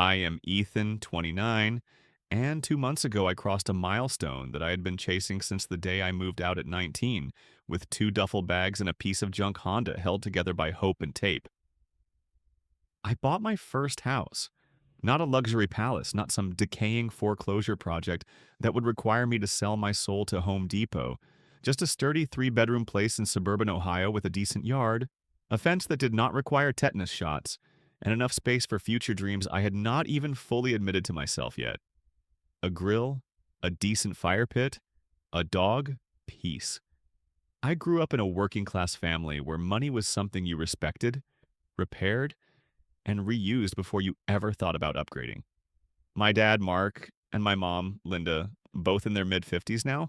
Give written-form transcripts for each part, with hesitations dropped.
I am Ethan, 29, and 2 months ago I crossed a milestone that I had been chasing since the day I moved out at 19, with two duffel bags and a piece of junk Honda held together by hope and tape. I bought my first house. Not a luxury palace, not some decaying foreclosure project that would require me to sell my soul to Home Depot. Just a sturdy three-bedroom place in suburban Ohio with a decent yard, a fence that did not require tetanus shots, and enough space for future dreams I had not even fully admitted to myself yet. A grill, a decent fire pit, a dog, peace. I grew up in a working-class family where money was something you respected, repaired, and reused before you ever thought about upgrading. My dad, Mark, and my mom, Linda, both in their mid-50s now,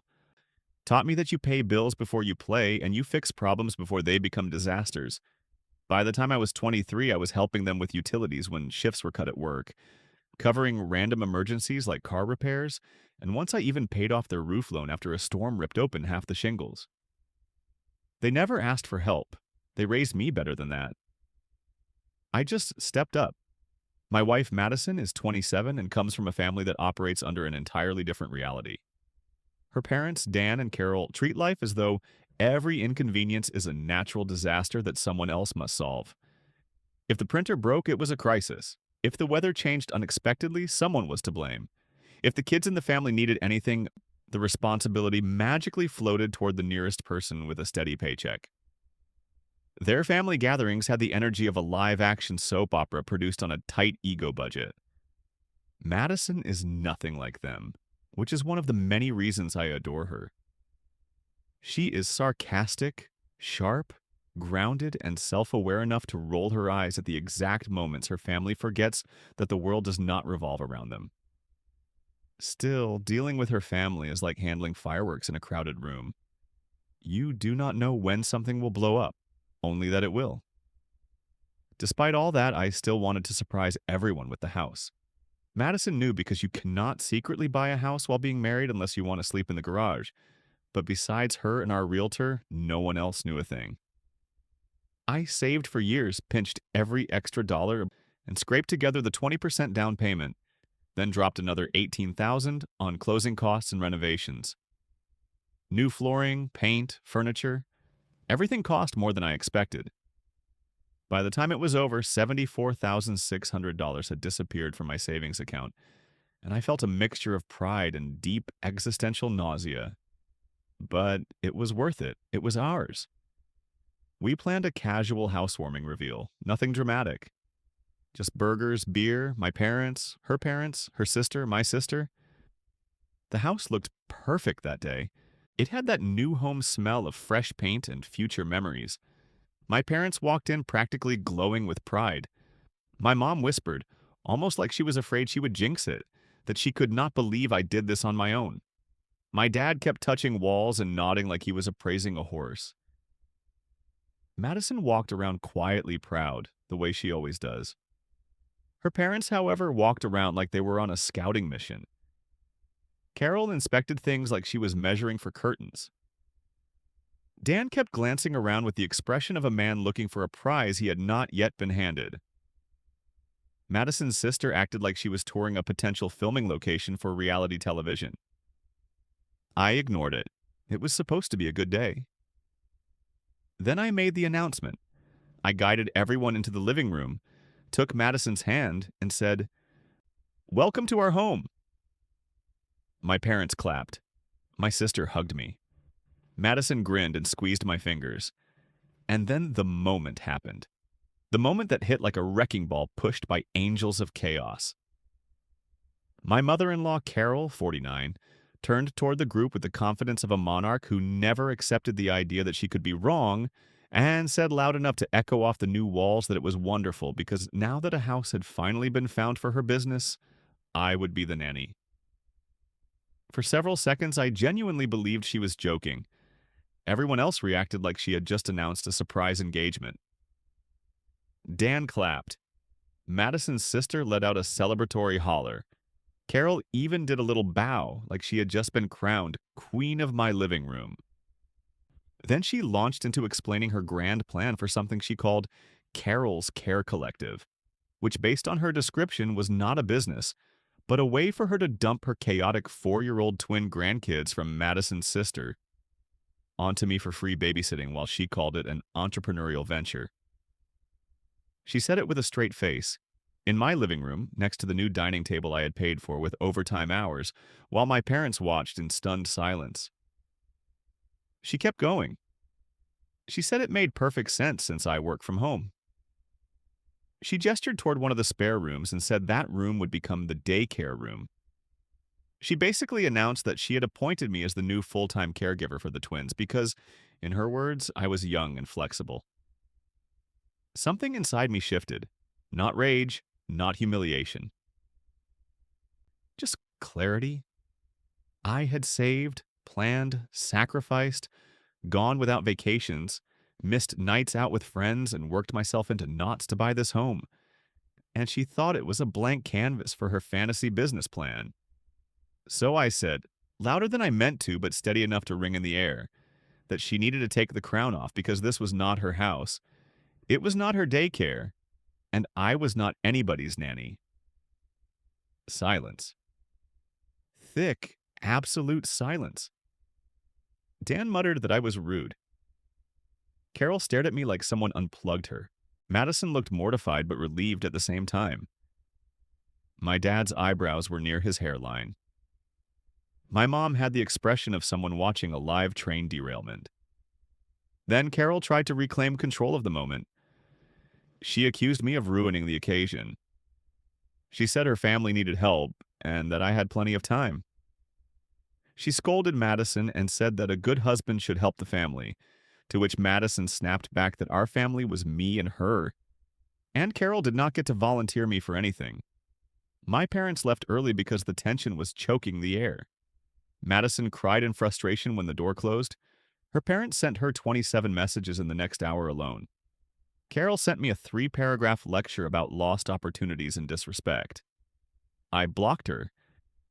taught me that you pay bills before you play and you fix problems before they become disasters. By the time I was 23, I was helping them with utilities when shifts were cut at work, covering random emergencies like car repairs, and once I even paid off their roof loan after a storm ripped open half the shingles. They never asked for help. They raised me better than that. I just stepped up. My wife, Madison, is 27 and comes from a family that operates under an entirely different reality. Her parents, Dan and Carol, treat life as though every inconvenience is a natural disaster that someone else must solve. If the printer broke, it was a crisis. If the weather changed unexpectedly, someone was to blame. If the kids in the family needed anything, the responsibility magically floated toward the nearest person with a steady paycheck. Their family gatherings had the energy of a live-action soap opera produced on a tight ego budget. Madison is nothing like them, which is one of the many reasons I adore her. She is sarcastic, sharp, grounded, and self-aware enough to roll her eyes at the exact moments her family forgets that the world does not revolve around them. Still, dealing with her family is like handling fireworks in a crowded room. You do not know when something will blow up, only that it will. Despite all that, I still wanted to surprise everyone with the house. Madison knew because you cannot secretly buy a house while being married unless you want to sleep in the garage. But besides her and our realtor, no one else knew a thing. I saved for years, pinched every extra dollar, and scraped together the 20% down payment, then dropped another $18,000 on closing costs and renovations. New flooring, paint, furniture, everything cost more than I expected. By the time it was over, $74,600 had disappeared from my savings account, and I felt a mixture of pride and deep existential nausea. But it was worth it. It was ours. We planned a casual housewarming reveal, nothing dramatic. Just burgers, beer, my parents, her sister, my sister. The house looked perfect that day. It had that new home smell of fresh paint and future memories. My parents walked in practically glowing with pride. My mom whispered, almost like she was afraid she would jinx it, that she could not believe I did this on my own. My dad kept touching walls and nodding like he was appraising a horse. Madison walked around quietly proud, the way she always does. Her parents, however, walked around like they were on a scouting mission. Carol inspected things like she was measuring for curtains. Dan kept glancing around with the expression of a man looking for a prize he had not yet been handed. Madison's sister acted like she was touring a potential filming location for reality television. I ignored it. It was supposed to be a good day. Then I made the announcement. I guided everyone into the living room, took Madison's hand, and said, "Welcome to our home." My parents clapped. My sister hugged me. Madison grinned and squeezed my fingers. And then the moment happened. The moment that hit like a wrecking ball pushed by angels of chaos. My mother-in-law, Carol, 49, turned toward the group with the confidence of a monarch who never accepted the idea that she could be wrong, and said loud enough to echo off the new walls that it was wonderful because now that a house had finally been found for her business, I would be the nanny. For several seconds, I genuinely believed she was joking. Everyone else reacted like she had just announced a surprise engagement. Dan clapped. Madison's sister let out a celebratory holler. Carol even did a little bow, like she had just been crowned queen of my living room. Then she launched into explaining her grand plan for something she called Carol's Care Collective. which based on her description was not a business, but a way for her to dump her chaotic 4-year-old twin grandkids from Madison's sister onto me for free babysitting while she called it an entrepreneurial venture. She said it with a straight face, in my living room, next to the new dining table I had paid for with overtime hours, while my parents watched in stunned silence. She kept going. She said it made perfect sense since I work from home. She gestured toward one of the spare rooms and said that room would become the daycare room. She basically announced that she had appointed me as the new full-time caregiver for the twins because, in her words, I was young and flexible. Something inside me shifted. Not rage, not humiliation. Just clarity. I had saved, planned, sacrificed, gone without vacations, missed nights out with friends, and worked myself into knots to buy this home. And she thought it was a blank canvas for her fantasy business plan. So I said, louder than I meant to, but steady enough to ring in the air, that she needed to take the crown off because this was not her house. It was not her daycare, and I was not anybody's nanny. Silence. Thick, absolute silence. Dan muttered that I was rude. Carol stared at me like someone unplugged her. Madison looked mortified but relieved at the same time. My dad's eyebrows were near his hairline. My mom had the expression of someone watching a live train derailment. Then Carol tried to reclaim control of the moment. She accused me of ruining the occasion. She said her family needed help and that I had plenty of time. She scolded Madison and said that a good husband should help the family, to which Madison snapped back that our family was me and her. And Carol did not get to volunteer me for anything. My parents left early because the tension was choking the air. Madison cried in frustration when the door closed. Her parents sent her 27 messages in the next hour alone. Carol sent me a 3-paragraph lecture about lost opportunities and disrespect. I blocked her,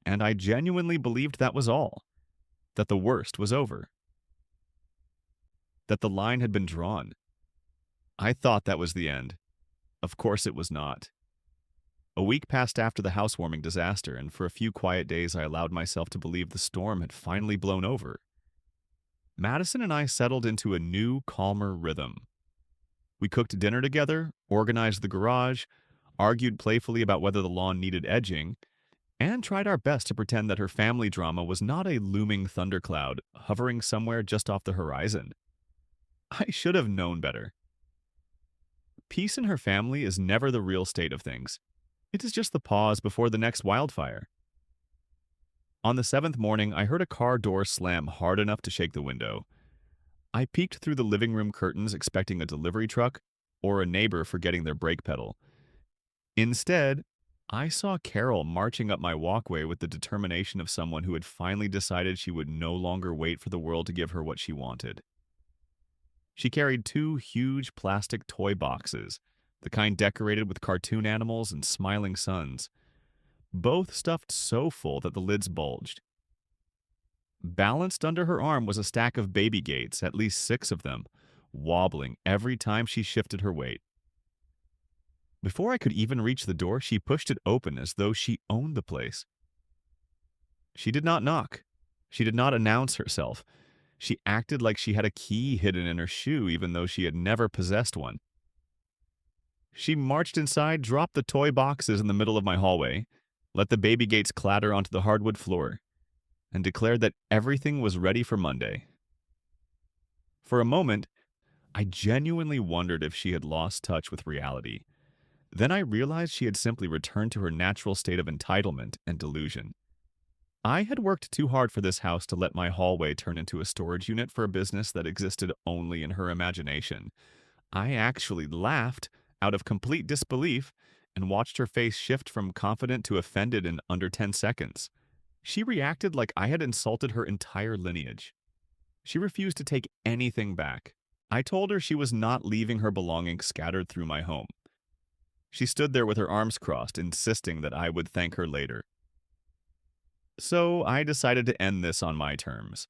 and I genuinely believed that was all, that the worst was over, that the line had been drawn. I thought that was the end. Of course it was not. A week passed after the housewarming disaster, and for a few quiet days I allowed myself to believe the storm had finally blown over. Madison and I settled into a new, calmer rhythm. We cooked dinner together, organized the garage, argued playfully about whether the lawn needed edging, and tried our best to pretend that her family drama was not a looming thundercloud hovering somewhere just off the horizon. I should have known better. Peace in her family is never the real state of things. It is just the pause before the next wildfire. On the 7th morning, I heard a car door slam hard enough to shake the window. I peeked through the living room curtains expecting a delivery truck or a neighbor forgetting their brake pedal. Instead, I saw Carol marching up my walkway with the determination of someone who had finally decided she would no longer wait for the world to give her what she wanted. She carried 2 huge plastic toy boxes, the kind decorated with cartoon animals and smiling suns, both stuffed so full that the lids bulged. Balanced under her arm was a stack of baby gates, at least 6 of them, wobbling every time she shifted her weight. Before I could even reach the door, she pushed it open as though she owned the place. She did not knock. She did not announce herself. She acted like she had a key hidden in her shoe, even though she had never possessed one. She marched inside, dropped the toy boxes in the middle of my hallway, let the baby gates clatter onto the hardwood floor, and declared that everything was ready for Monday. For a moment, I genuinely wondered if she had lost touch with reality. Then I realized she had simply returned to her natural state of entitlement and delusion. I had worked too hard for this house to let my hallway turn into a storage unit for a business that existed only in her imagination. I actually laughed out of complete disbelief and watched her face shift from confident to offended in under 10 seconds. She reacted like I had insulted her entire lineage. She refused to take anything back. I told her she was not leaving her belongings scattered through my home. She stood there with her arms crossed, insisting that I would thank her later. So I decided to end this on my terms.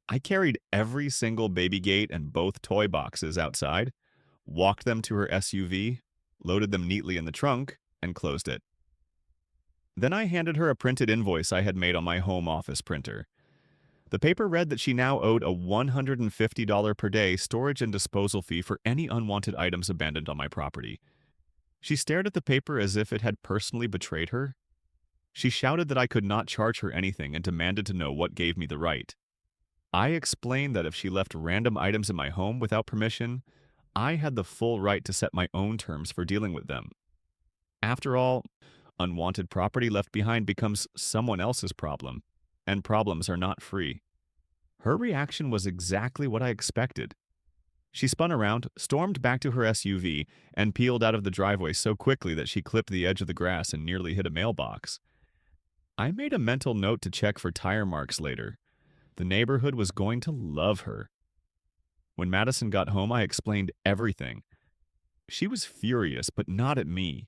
I carried every single baby gate and both toy boxes outside, walked them to her SUV, loaded them neatly in the trunk, and closed it. Then I handed her a printed invoice I had made on my home office printer. The paper read that she now owed a $150 per day storage and disposal fee for any unwanted items abandoned on my property. She stared at the paper as if it had personally betrayed her. She shouted that I could not charge her anything and demanded to know what gave me the right. I explained that if she left random items in my home without permission, I had the full right to set my own terms for dealing with them. After all, unwanted property left behind becomes someone else's problem, and problems are not free. Her reaction was exactly what I expected. She spun around, stormed back to her SUV, and peeled out of the driveway so quickly that she clipped the edge of the grass and nearly hit a mailbox. I made a mental note to check for tire marks later. The neighborhood was going to love her. When Madison got home, I explained everything. She was furious, but not at me.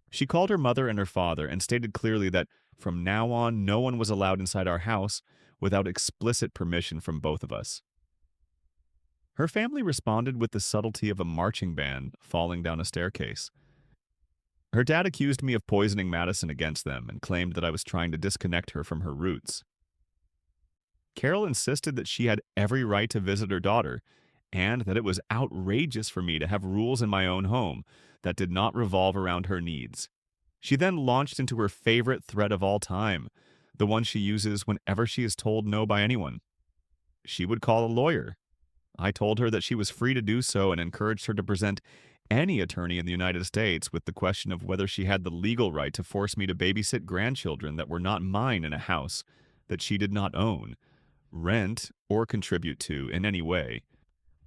She called her mother and her father and stated clearly that from now on, no one was allowed inside our house without explicit permission from both of us. Her family responded with the subtlety of a marching band falling down a staircase. Her dad accused me of poisoning Madison against them and claimed that I was trying to disconnect her from her roots. Carol insisted that she had every right to visit her daughter and that it was outrageous for me to have rules in my own home that did not revolve around her needs. She then launched into her favorite threat of all time, the one she uses whenever she is told no by anyone. She would call a lawyer. I told her that she was free to do so and encouraged her to present any attorney in the United States with the question of whether she had the legal right to force me to babysit grandchildren that were not mine in a house that she did not own, rent, or contribute to in any way.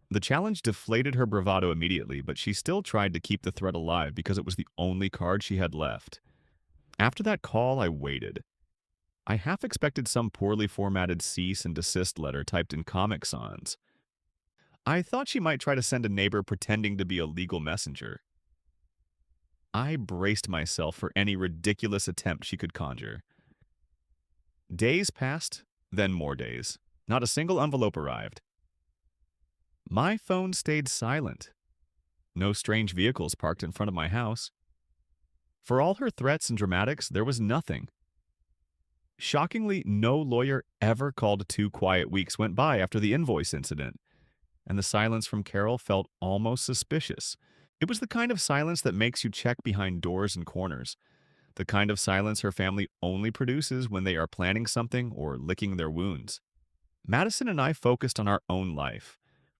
The challenge deflated her bravado immediately, but she still tried to keep the threat alive because it was the only card she had left. After that call, I waited. I half expected some poorly formatted cease and desist letter typed in Comic Sans. I thought she might try to send a neighbor pretending to be a legal messenger. I braced myself for any ridiculous attempt she could conjure. Days passed, then more days. Not a single envelope arrived. My phone stayed silent. No strange vehicles parked in front of my house. For all her threats and dramatics, there was nothing. Shockingly, no lawyer ever called. 2 quiet weeks went by after the invoice incident, and the silence from Carol felt almost suspicious. It was the kind of silence that makes you check behind doors and corners, the kind of silence her family only produces when they are planning something or licking their wounds. Madison and I focused on our own life,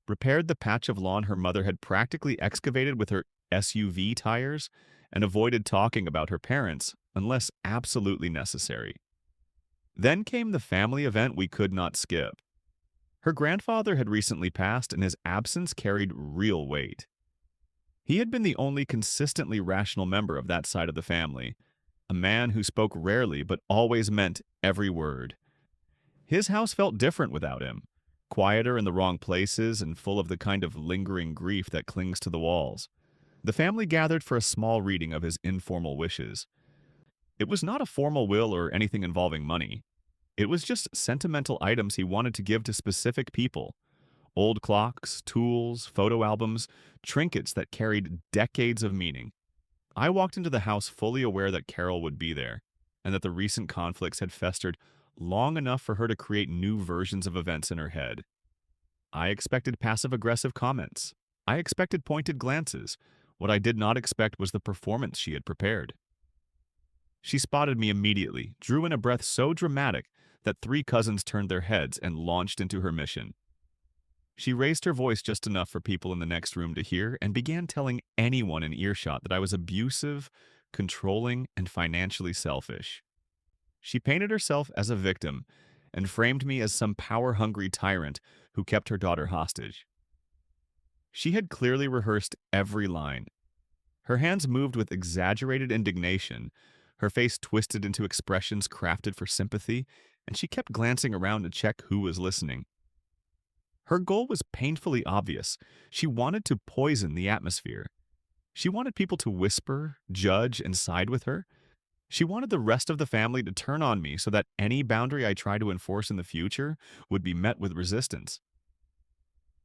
repaired the patch of lawn her mother had practically excavated with her SUV tires, and avoided talking about her parents unless absolutely necessary. Then came the family event we could not skip. Her grandfather had recently passed, and his absence carried real weight. He had been the only consistently rational member of that side of the family, a man who spoke rarely but always meant every word. His house felt different without him, quieter in the wrong places and full of the kind of lingering grief that clings to the walls. The family gathered for a small reading of his informal wishes. It was not a formal will or anything involving money. It was just sentimental items he wanted to give to specific people. Old clocks, tools, photo albums, trinkets that carried decades of meaning. I walked into the house fully aware that Carol would be there, and that the recent conflicts had festered long enough for her to create new versions of events in her head. I expected passive-aggressive comments. I expected pointed glances. What I did not expect was the performance she had prepared. She spotted me immediately, drew in a breath so dramatic that 3 cousins turned their heads and launched into her mission. She raised her voice just enough for people in the next room to hear and began telling anyone in earshot that I was abusive, controlling, and financially selfish. She painted herself as a victim and framed me as some power-hungry tyrant who kept her daughter hostage. She had clearly rehearsed every line. Her hands moved with exaggerated indignation, her face twisted into expressions crafted for sympathy, and she kept glancing around to check who was listening. Her goal was painfully obvious. She wanted to poison the atmosphere. She wanted people to whisper, judge, and side with her. She wanted the rest of the family to turn on me so that any boundary I tried to enforce in the future would be met with resistance.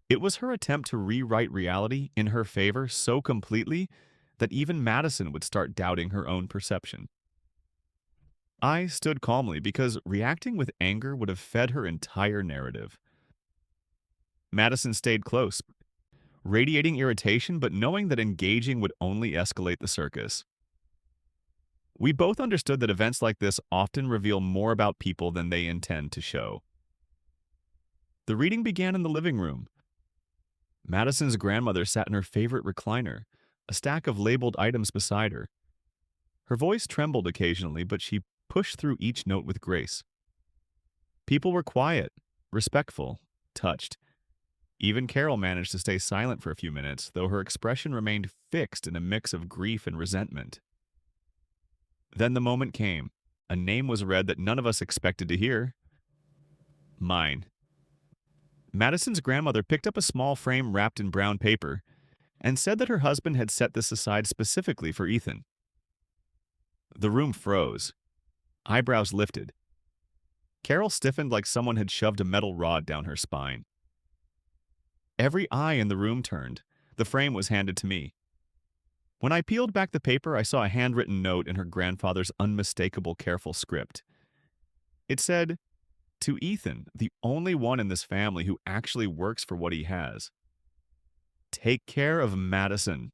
It was her attempt to rewrite reality in her favor so completely that even Madison would start doubting her own perception. I stood calmly because reacting with anger would have fed her entire narrative. Madison stayed close, radiating irritation but knowing that engaging would only escalate the circus. We both understood that events like this often reveal more about people than they intend to show. The reading began in the living room. Madison's grandmother sat in her favorite recliner, a stack of labeled items beside her. Her voice trembled occasionally, but she pushed through each note with grace. People were quiet, respectful, touched. Even Carol managed to stay silent for a few minutes, though her expression remained fixed in a mix of grief and resentment. Then the moment came. A name was read that none of us expected to hear. Mine. Madison's grandmother picked up a small frame wrapped in brown paper and said that her husband had set this aside specifically for Ethan. The room froze. Eyebrows lifted. Carol stiffened like someone had shoved a metal rod down her spine. Every eye in the room turned. The frame was handed to me. When I peeled back the paper, I saw a handwritten note in her grandfather's unmistakable, careful script. It said, "To Ethan, the only one in this family who actually works for what he has. Take care of Madison."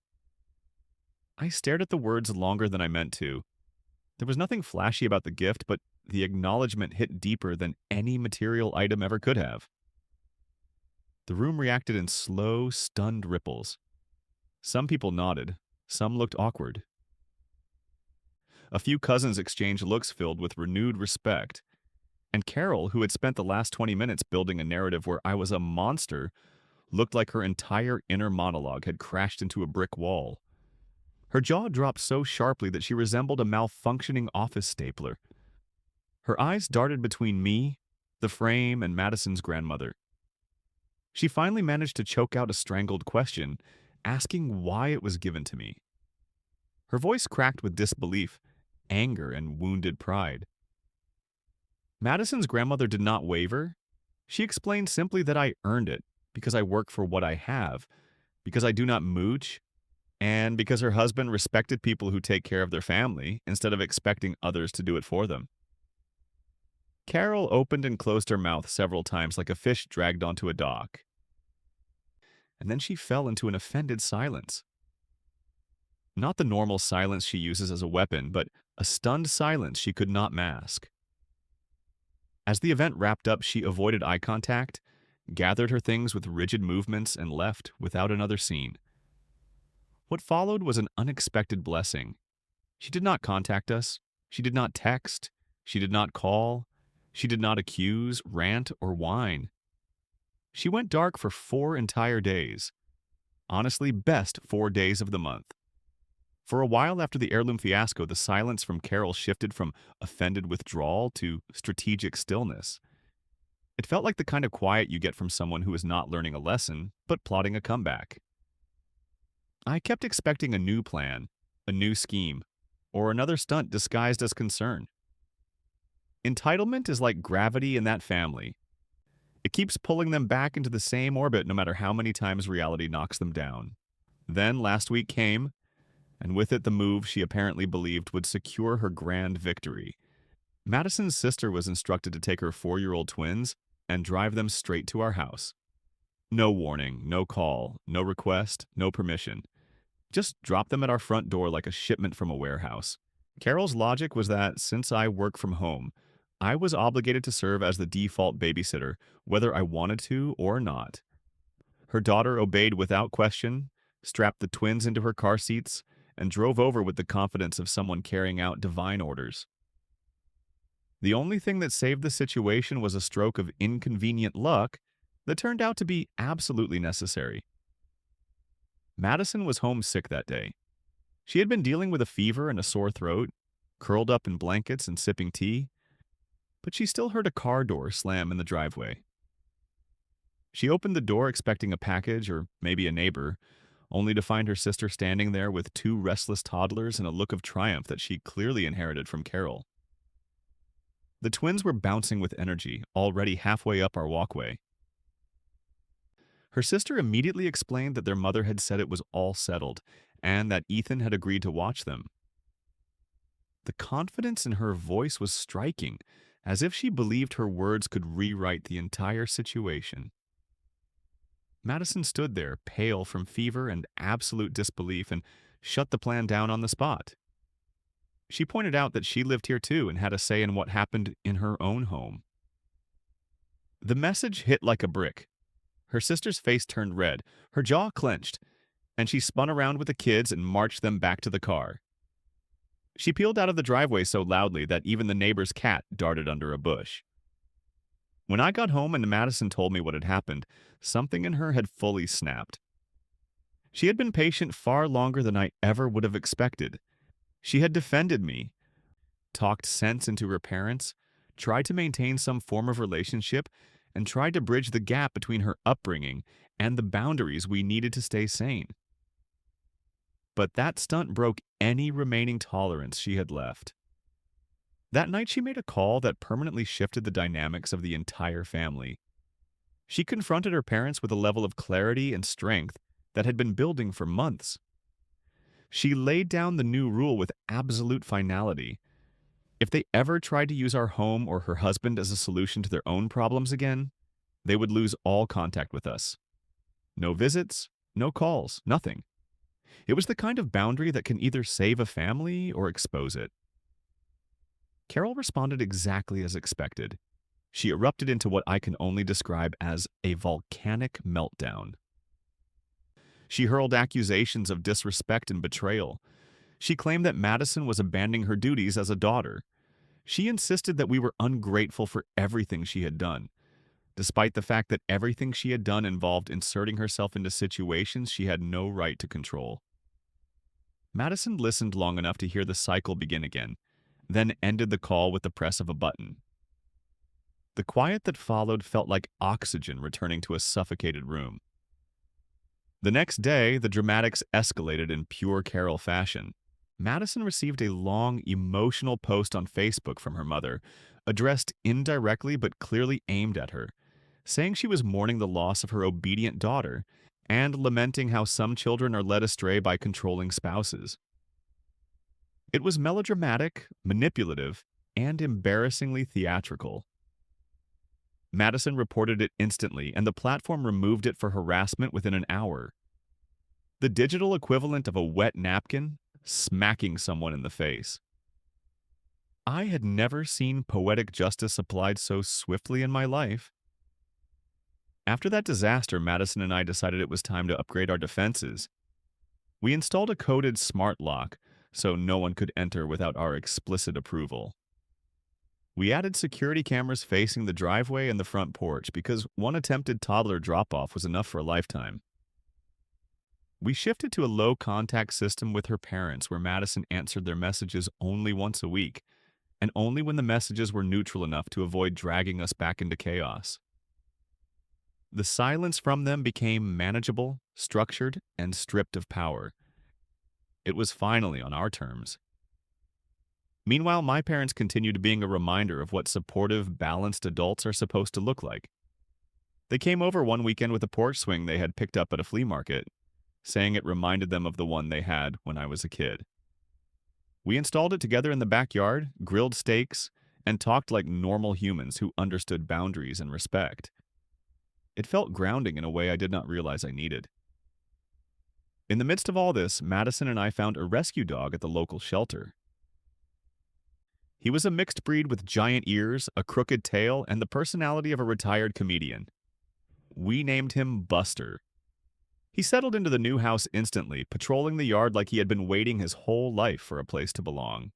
I stared at the words longer than I meant to. There was nothing flashy about the gift, but the acknowledgement hit deeper than any material item ever could have. The room reacted in slow, stunned ripples. Some people nodded. Some looked awkward. A few cousins exchanged looks filled with renewed respect. And Carol, who had spent the last 20 minutes building a narrative where I was a monster, looked like her entire inner monologue had crashed into a brick wall. Her jaw dropped so sharply that she resembled a malfunctioning office stapler. Her eyes darted between me, the frame, and Madison's grandmother. She finally managed to choke out a strangled question, asking why it was given to me. Her voice cracked with disbelief, anger, and wounded pride. Madison's grandmother did not waver. She explained simply that I earned it because I work for what I have, because I do not mooch, and because her husband respected people who take care of their family instead of expecting others to do it for them. Carol opened and closed her mouth several times like a fish dragged onto a dock. And then she fell into an offended silence. Not the normal silence she uses as a weapon, but a stunned silence she could not mask. As the event wrapped up, she avoided eye contact, gathered her things with rigid movements, and left without another scene. What followed was an unexpected blessing. She did not contact us. She did not text. She did not call. She did not accuse, rant, or whine. She went dark for 4 entire days. Honestly, best 4 days of the month. For a while after the heirloom fiasco, the silence from Carol shifted from offended withdrawal to strategic stillness. It felt like the kind of quiet you get from someone who is not learning a lesson, but plotting a comeback. I kept expecting a new plan, a new scheme, or another stunt disguised as concern. Entitlement is like gravity in that family. It keeps pulling them back into the same orbit no matter how many times reality knocks them down. Then last week came, and with it the move she apparently believed would secure her grand victory. Madison's sister was instructed to take her 4-year-old twins and drive them straight to our house. No warning, no call, no request, no permission. Just drop them at our front door like a shipment from a warehouse. Carol's logic was that since I work from home, I was obligated to serve as the default babysitter, whether I wanted to or not. Her daughter obeyed without question, strapped the twins into her car seats, and drove over with the confidence of someone carrying out divine orders. The only thing that saved the situation was a stroke of inconvenient luck that turned out to be absolutely necessary. Madison was homesick that day. She had been dealing with a fever and a sore throat, curled up in blankets and sipping tea, but she still heard a car door slam in the driveway. She opened the door expecting a package or maybe a neighbor, only to find her sister standing there with 2 restless toddlers and a look of triumph that she clearly inherited from Carol. The twins were bouncing with energy, already halfway up our walkway. Her sister immediately explained that their mother had said it was all settled, and that Ethan had agreed to watch them. The confidence in her voice was striking, as if she believed her words could rewrite the entire situation. Madison stood there, pale from fever and absolute disbelief, and shut the plan down on the spot. She pointed out that she lived here too and had a say in what happened in her own home. The message hit like a brick. Her sister's face turned red, her jaw clenched, and she spun around with the kids and marched them back to the car. She peeled out of the driveway so loudly that even the neighbor's cat darted under a bush. When I got home and Madison told me what had happened, something in her had fully snapped. She had been patient far longer than I ever would have expected. She had defended me, talked sense into her parents, tried to maintain some form of relationship, and tried to bridge the gap between her upbringing and the boundaries we needed to stay sane. But that stunt broke any remaining tolerance she had left. That night she made a call that permanently shifted the dynamics of the entire family. She confronted her parents with a level of clarity and strength that had been building for months. She laid down the new rule with absolute finality. If they ever tried to use our home or her husband as a solution to their own problems again, they would lose all contact with us. No visits, no calls, nothing. It was the kind of boundary that can either save a family or expose it. Carol responded exactly as expected. She erupted into what I can only describe as a volcanic meltdown. She hurled accusations of disrespect and betrayal. She claimed that Madison was abandoning her duties as a daughter. She insisted that we were ungrateful for everything she had done, despite the fact that everything she had done involved inserting herself into situations she had no right to control. Madison listened long enough to hear the cycle begin again, then ended the call with the press of a button. The quiet that followed felt like oxygen returning to a suffocated room. The next day, the dramatics escalated in pure Carol fashion. Madison received a long, emotional post on Facebook from her mother, addressed indirectly but clearly aimed at her, saying she was mourning the loss of her obedient daughter and lamenting how some children are led astray by controlling spouses. It was melodramatic, manipulative, and embarrassingly theatrical. Madison reported it instantly, and the platform removed it for harassment within an hour. The digital equivalent of a wet napkin smacking someone in the face. I had never seen poetic justice applied so swiftly in my life. After that disaster, Madison and I decided it was time to upgrade our defenses. We installed a coded smart lock so no one could enter without our explicit approval. We added security cameras facing the driveway and the front porch because one attempted toddler drop-off was enough for a lifetime. We shifted to a low-contact system with her parents where Madison answered their messages only once a week, and only when the messages were neutral enough to avoid dragging us back into chaos. The silence from them became manageable, structured, and stripped of power. It was finally on our terms. Meanwhile, my parents continued being a reminder of what supportive, balanced adults are supposed to look like. They came over one weekend with a porch swing they had picked up at a flea market, saying it reminded them of the one they had when I was a kid. We installed it together in the backyard, grilled steaks, and talked like normal humans who understood boundaries and respect. It felt grounding in a way I did not realize I needed. In the midst of all this, Madison and I found a rescue dog at the local shelter. He was a mixed breed with giant ears, a crooked tail, and the personality of a retired comedian. We named him Buster. He settled into the new house instantly, patrolling the yard like he had been waiting his whole life for a place to belong.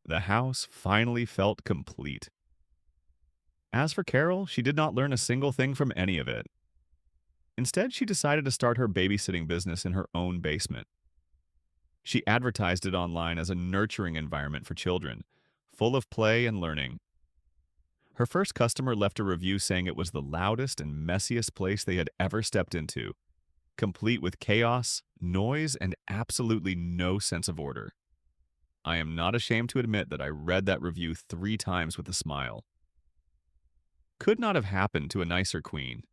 The house finally felt complete. As for Carol, she did not learn a single thing from any of it. Instead, she decided to start her babysitting business in her own basement. She advertised it online as a nurturing environment for children, full of play and learning. Her first customer left a review saying it was the loudest and messiest place they had ever stepped into, complete with chaos, noise, and absolutely no sense of order. I am not ashamed to admit that I read that review 3 times with a smile. Could not have happened to a nicer queen.